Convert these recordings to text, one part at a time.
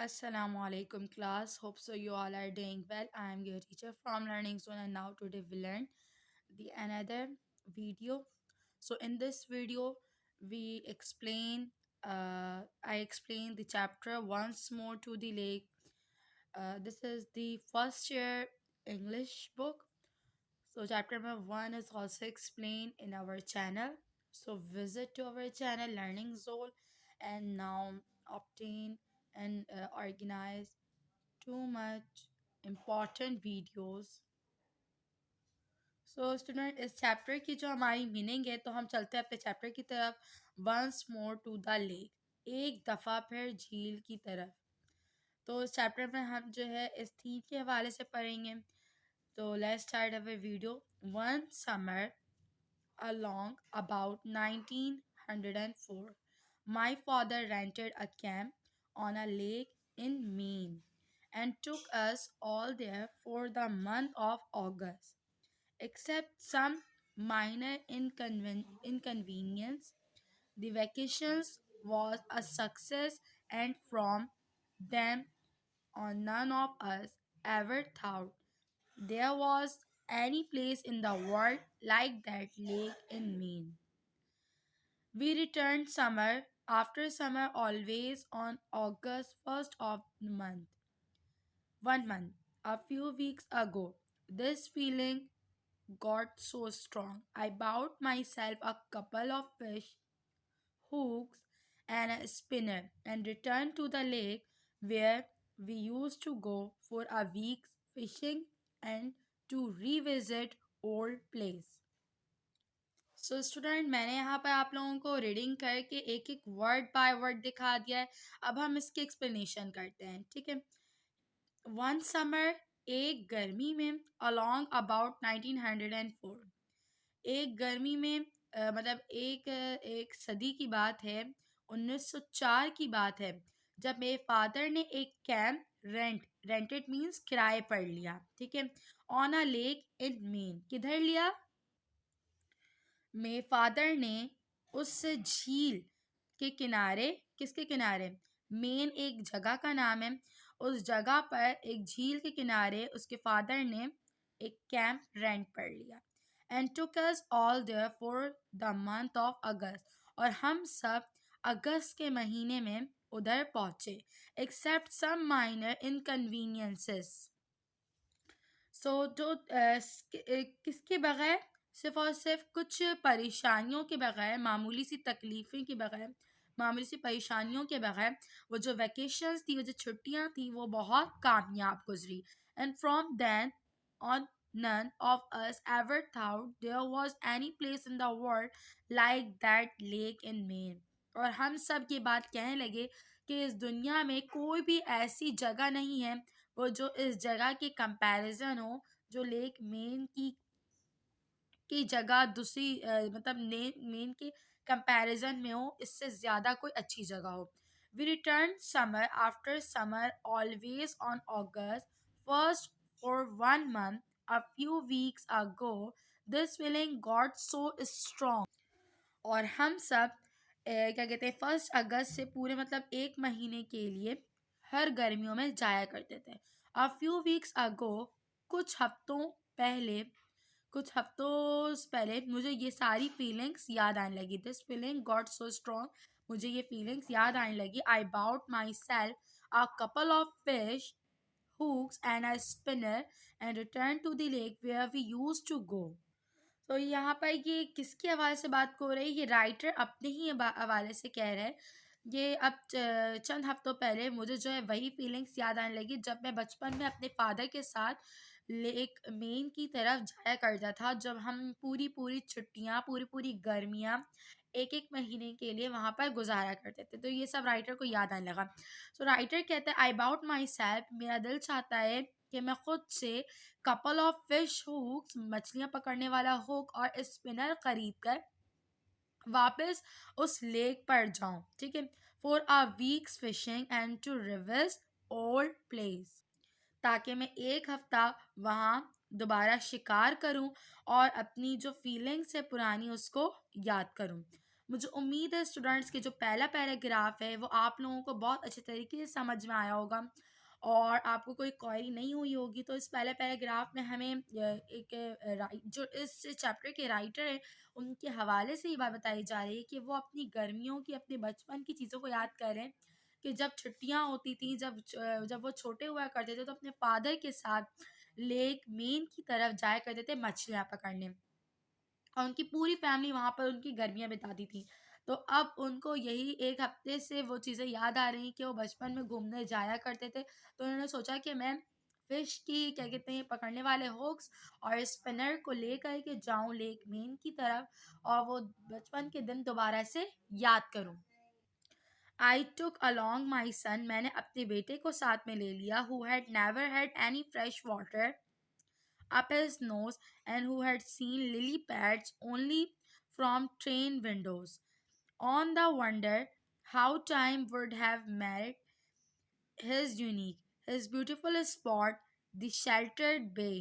Assalamu alaikum class. Hope so you all are doing well. I am your teacher from Learning Zone and now today we learn the another video. So in this video we explain I explain the chapter once more to the lake. This is the first year English book. So chapter number 1 is also explained in our channel. So visit to our channel Learning Zone and now obtain and organize too much important videos. So student इस chapter की जो हमारी meaning है तो हम चलते हैं अपने चैप्टर की तरफ. Once more to the lake, एक दफ़ा फिर झील की तरफ. तो इस चैप्टर में हम जो है इस थीम के हवाले से पढ़ेंगे. तो let's start our video. One summer along about 1904, my father rented a camp on a lake in Maine and took us all there for the month of August. Except some minor inconvenience, the vacations was a success, and from them on none of us ever thought there was any place in the world like that lake in Maine. We returned summer after summer, always on August 1st of the month. 1 month. A few weeks ago, this feeling got so strong. I bought myself a couple of fish hooks and a spinner and returned to the lake where we used to go for a week's fishing and to revisit old place. So student मैंने यहाँ पर आप लोगों को reading करके एक एक word by word दिखा दिया है. अब हम इसकी एक्सप्लेनेशन करते हैं. ठीक है. वन समर, एक गर्मी में, अलोंग अबाउट 1904, एक गर्मी में मतलब एक सदी की बात है, 1904 की बात है, जब मेरे फादर ने एक कैंप रेंटेड मीन्स किराए पर लिया. ठीक है. On a lake in main, किधर लिया? मेरे फादर ने उस झील के किनारे, किसके किनारे? मेन एक जगह का नाम है. उस जगह पर एक झील के किनारे उसके फादर ने एक कैंप रेंट पर लिया. And took us all there for the month of August, और हम सब अगस्त के महीने में उधर पहुंचे. Except some minor inconveniences. So जो किसके बगैर, सिर्फ और सिर्फ कुछ परेशानियों के बगैर, मामूली सी तकलीफ़ें के बगैर, मामूली सी परेशानियों के बगैर वो जो वैकेशंस थी, वो जो छुट्टियां थी, वो बहुत कामयाब गुजरी. And from then on none of us ever thought there was any place in the world like that lake in Maine. और हम सब ये बात कहने लगे कि इस दुनिया में कोई भी ऐसी जगह नहीं है वो जो इस जगह के कंपैरिजन हो, जो लेक मेन की जगह दूसरी मतलब मेन के कंपैरिजन में हो, इससे ज़्यादा कोई अच्छी जगह हो. We return summer after summer, always on August first for 1 month. A few weeks ago this feeling got so strong. और हम सब क्या कहते हैं, 1 अगस्त से पूरे मतलब एक महीने के लिए हर गर्मियों में जाया करते थे. अ फ्यू वीक्स अगो, पहले कुछ हफ्तों पहले मुझे ये सारी फीलिंग्स याद आने लगी. This feeling got so strong, मुझे ये फीलिंग्स याद आने लगी. I bought my self a couple of fish hooks and a spinner and returned to the lake where we used to go. तो यहाँ पर ये किसके हवाले से बात हो रही है? ये राइटर अपने ही हवाले से कह रहे हैं. ये अब चंद हफ्तों पहले मुझे जो है वही फीलिंग्स याद आने लगी जब मैं बचपन में अपने फादर के साथ लेक मेन की तरफ जाया करता था. जब हम पूरी पूरी छुट्टियाँ, पूरी पूरी गर्मियाँ एक एक महीने के लिए वहाँ पर गुजारा करते थे. तो ये सब राइटर को याद आने लगा. सो राइटर कहता है, आई बाउट माई सेल्फ, मेरा दिल चाहता है कि मैं खुद से कपल ऑफ फिश हुक्स, मछलियाँ पकड़ने वाला हुक, और स्पिनर खरीद कर वापस उस लेक पर जाऊं. ठीक है. For a weeks fishing and to revisit old place, ताकि मैं एक हफ्ता वहाँ दोबारा शिकार करूं और अपनी जो फीलिंग्स है पुरानी उसको याद करूं. मुझे उम्मीद है स्टूडेंट्स के जो पहला पैराग्राफ है वो आप लोगों को बहुत अच्छे तरीके से समझ में आया होगा और आपको कोई क्वेरी नहीं हुई होगी। तो इस पहले पैराग्राफ में हमें एक जो इस चैप्टर के राइटर हैं उनके हवाले से ये बात बताई जा रही है कि वो अपनी गर्मियों की, अपने बचपन की चीज़ों को याद करें कि जब छुट्टियां होती थी, जब वो छोटे हुआ करते थे तो अपने फादर के साथ लेक मेन की तरफ जाया करते थे मछलियां पकड़ने, और उनकी पूरी फैमिली वहाँ पर उनकी गर्मियाँ बिताती थी। तो अब उनको यही 1 हफ्ते से वो चीज़ें याद आ रही कि वो बचपन में घूमने जाया करते थे। तो उन्होंने सोचा कि मैं फ़िश की क्या कहते हैं पकड़ने वाले हुक्स और स्पिनर को लेकर के जाऊँ लेक मेन की तरफ और वो बचपन के दिन दोबारा से याद करूँ। आई टुक अलोंग माई सन, मैंने अपने बेटे को साथ में ले लिया, who had never had any fresh water up his nose and who had seen lily pads only from train windows. On the wonder how time would have made his unique, his beautiful spot, the sheltered bay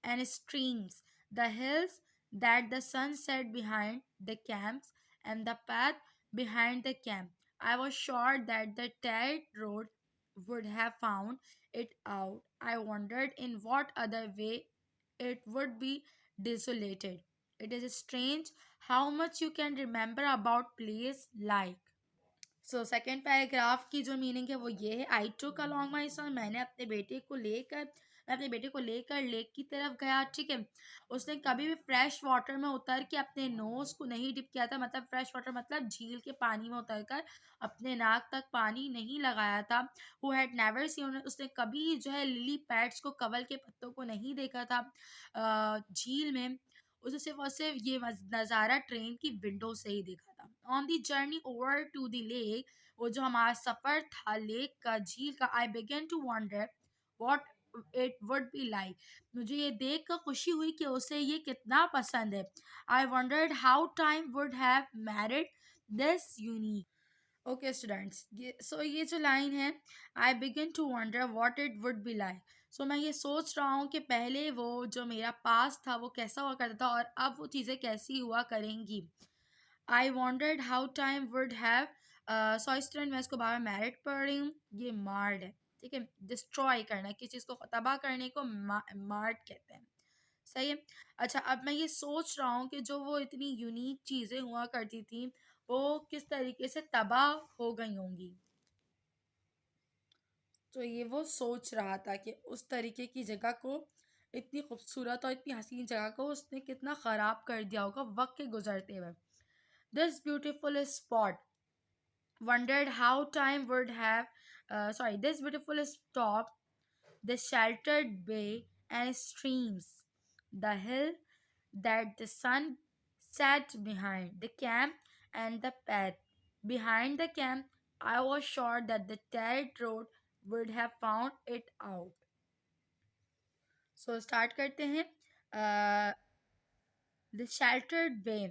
and streams, the hills that the sun set behind the camps, and the path behind the camp. I was sure that the tired road would have found it out. I wondered in what other way it would be desolated. It is strange how much you can remember about place like. So second paragraph की जो meaning है वो ये है, आई टुक along माई सन, मैं अपने बेटे को लेकर लेक की तरफ गया। ठीक है, उसने कभी भी फ्रेश वाटर में उतर के अपने नोज को नहीं डिप किया था, मतलब फ्रेश वाटर मतलब झील के पानी में उतर कर अपने नाक तक पानी नहीं लगाया था। हु हैड नेवर सीन, उसने कभी जो है लिली पैड्स को, कवल के पत्तों को नहीं देखा था झील में। उसे सिर्फ और सिर्फ ये नज़ारा ट्रेन की विंडो से ही देखा था। On the journey over to the lake, वो जो हमारा सफ़र था लेक का, झील का, I began to wonder what it would be like, मुझे ये देख कर खुशी हुई कि उसे ये कितना पसंद है। I wondered how time would have married this unique. Okay students, ये जो लाइन है, I begin to wonder what it would be like, so मैं ये सोच रहा हूँ कि पहले वो जो मेरा पास था वो कैसा हुआ करता था और अब वो चीज़ें कैसी हुआ करेंगी। आई wandered how time would have, sorry student मैं इसको बार बार मैरिड पढ़ रही हूँ, ये मार्ड है। ठीक है, डिस्ट्रॉय करना, किसी चीज़ को तबाह करने को मार्ड कहते हैं। सही है। अच्छा, अब मैं ये सोच रहा हूँ कि जो वो इतनी यूनिक चीज़ें हुआ करती थी वो किस तरीके से तबाह हो गई होंगी। तो ये वो सोच रहा था कि उस तरीके की जगह को, इतनी खूबसूरत और इतनी हसीन जगह को उसने कितना ख़राब कर दिया होगा वक्त के गुजरते हुए। This beautiful spot wondered how time would have, this beautiful stop, the sheltered bay and streams, the hill that the sun sat behind, the camp and the path. Behind the camp, I was sure that the tired road would have found it out. So start करते हैं। The sheltered बे,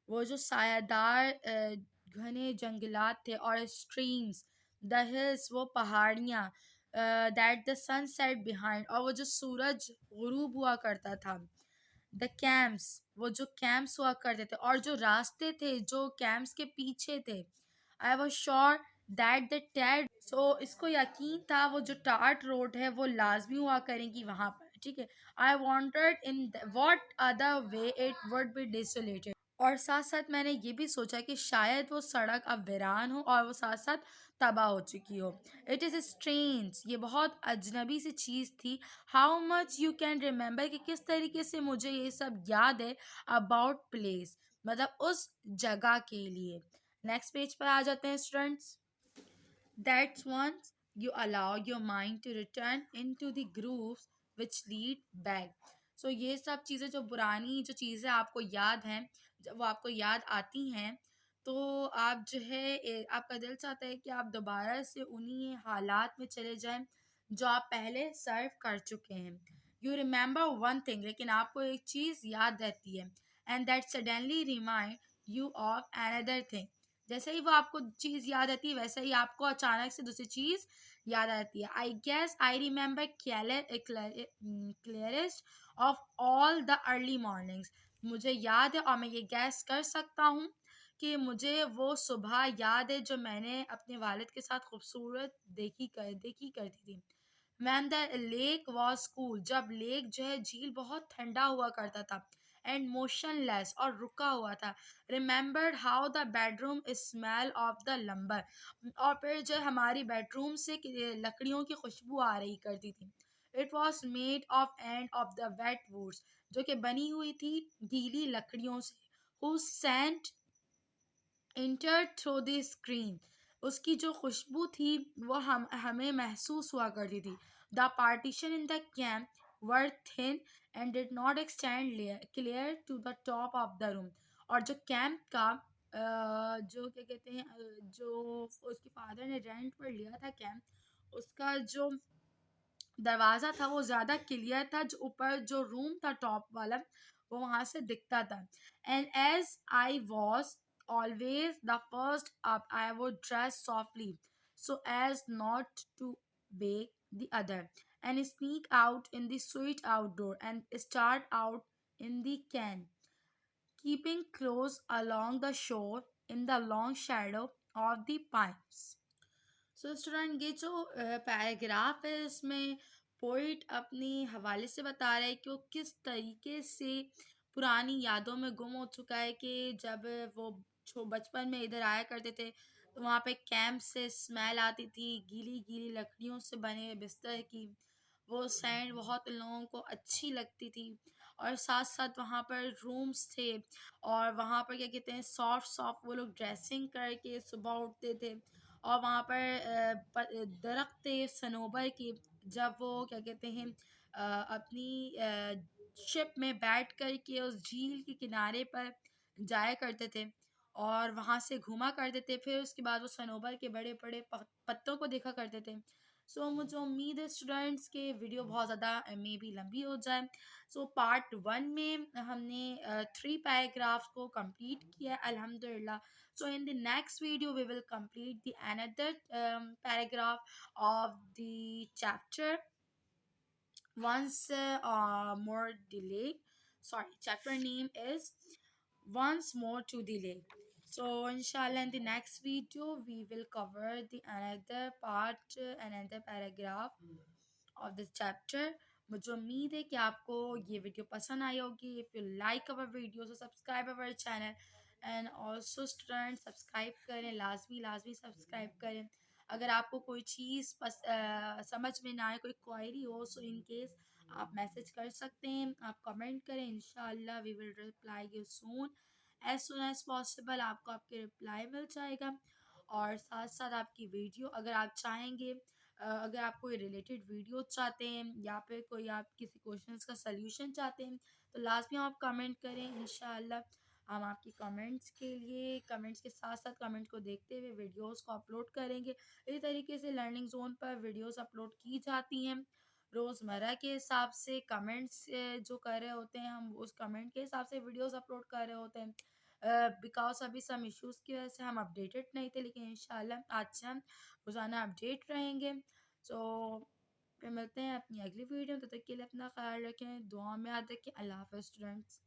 वो जो सायादार घने जंगलात थे, और streams, the hills, वो पहाड़ियाँ, that the sun set behind, और वो जो सूरज गुरूब हुआ करता था, द कैंप्स, वो जो कैंप्स हुआ करते थे और जो रास्ते थे जो कैंप्स के पीछे थे। I was sure that the tad, so इसको यकीन था वो जो टार्ट रोड है वो लाजमी हुआ करेंगी वहाँ पर। ठीक है, I wanted in what other way it would be desolated, और साथ साथ मैंने ये भी सोचा कि शायद वो सड़क अब वीरान हो और वो साथ साथ तबाह हो चुकी हो। इट इज़ स्ट्रेंज, ये बहुत अजनबी सी चीज़ थी। How much you can remember, कि किस तरीके से मुझे ये सब याद है अबाउट प्लेस, मतलब उस जगह के लिए। नेक्स्ट पेज पर आ जाते हैं students. That's once you allow your mind to return into the grooves which lead back. So ये सब चीज़ें, जो पुरानी जो चीज़ें आपको याद हैं, जब वो आपको याद आती हैं तो आप जो है आपका दिल चाहता है कि आप दोबारा से उन्हीं हालात में चले जाएं जो आप पहले सर्व कर चुके हैं। यू रिमेंबर वन थिंग, लेकिन आपको एक चीज़ याद रहती है, and that suddenly remind you of another thing, जैसे ही वो आपको चीज़ याद आती है वैसे ही आपको अचानक से दूसरी चीज़ याद आती है। I guess I remember clearest of all the early mornings, मुझे याद है और मैं ये गैस कर सकता हूँ कि मुझे वो सुबह याद है जो मैंने अपने वालिद के साथ खूबसूरत देखी करती थी। When the lake was cool, जब लेक जो है झील बहुत ठंडा हुआ करता था एंड मोशनलेस और रुका हुआ था। Remembered how the bedroom smell of the lumbar, और फिर जो हमारी बेडरूम से लकड़ियों की खुशबू आ रही करती थी। It was made of and of the wet woods, जो कि बनी हुई थी गीली लकड़ियों से। Who scent enter through the screen, उसकी जो खुशबू थी वो हमें महसूस हुआ करती थी। The partition in the camp were thin and did not extend clear to the top of the room, और जो कैंप का जो क्या कहते हैं जो उसके फादर ने रेंट पर लिया था कैंप, उसका जो दरवाज़ा था वो ज़्यादा क्लियर था, जो ऊपर जो रूम था टॉप वाला वो वहाँ से दिखता था। And as I was always the first up, I would dress softly so as not to wake the other and sneak out in the sweet outdoor and start out in the can, keeping close along the shore in the long shadow of the pines. So student ये जो paragraph है इसमें poet अपनी हवाले से बता रहा है कि वो किस तरीके से पुरानी यादों में गुम हो चुका है कि जब वो बचपन में इधर आया करते थे तो वहाँ पे कैंप से स्मेल आती थी गीली गीली लकड़ियों से बने बिस्तर की। वो सैंड बहुत लोगों को अच्छी लगती थी, और साथ साथ वहाँ पर रूम्स थे, और वहाँ पर क्या कहते हैं सॉफ्ट सॉफ्ट वो लोग ड्रेसिंग करके सुबह उठते थे। और वहाँ पर दरख्त थे सनोबर के, जब वो क्या कहते हैं अपनी शिप में बैठ कर के उस झील के किनारे पर जाया करते थे और वहाँ से घूमा करते थे, फिर उसके बाद वो सनोबर के बड़े बड़े पत्तों को देखा करते थे। सो मुझे उम्मीद है स्टूडेंट्स के वीडियो बहुत ज़्यादा मे भी लंबी हो जाए। सो पार्ट 1 में हमने 3 पैराग्राफ्स को कंप्लीट किया है अल्हम्दुलिल्लाह। So in the next video, we will complete the another paragraph of the chapter once more delay. Sorry, chapter name is once more to delay. So inshallah in the next video we will cover the another part, another paragraph of this chapter. मुझे उम्मीद है कि आपको ये video पसंद आई होगी। If you like our video so subscribe our channel and also student subscribe करें, लाजमी लाजमी सब्सक्राइब करें। अगर आपको कोई चीज़ समझ में ना आए, कोई क्वायरी हो, सो इन केस आप मैसेज कर सकते हैं, आप कमेंट करें, इंशाल्लाह we will reply you soon as possible. आपको आपके रिप्लाई मिल जाएगा। और साथ साथ आपकी वीडियो अगर आप चाहेंगे, अगर आप कोई रिलेटेड वीडियो चाहते हैं या फिर कोई आप किसी क्वेश्चंस का सल्यूशन चाहते हैं तो लाजमी आप कमेंट करें। इंशाल्लाह हम आपकी कमेंट्स के लिए कमेंट्स के साथ साथ कमेंट को देखते हुए वीडियोस को अपलोड करेंगे। इसी तरीके से लर्निंग जोन पर वीडियोस अपलोड की जाती हैं रोज़मर्रा के हिसाब से। कमेंट्स जो कर रहे होते हैं हम उस कमेंट के हिसाब से वीडियोस अपलोड कर रहे होते हैं। बिकॉज अभी सम इश्यूज़ की वजह से हम अपडेटेड नहीं थे, लेकिन इंशाल्लाह आज से हम रोज़ाना अपडेट रहेंगे। सो फिर मिलते हैं अपनी अगली वीडियो में, तब तक के लिए अपना ख्याल रखें, दुआ में याद रखें। अल्लाह हाफ़िज़ स्टूडेंट्स।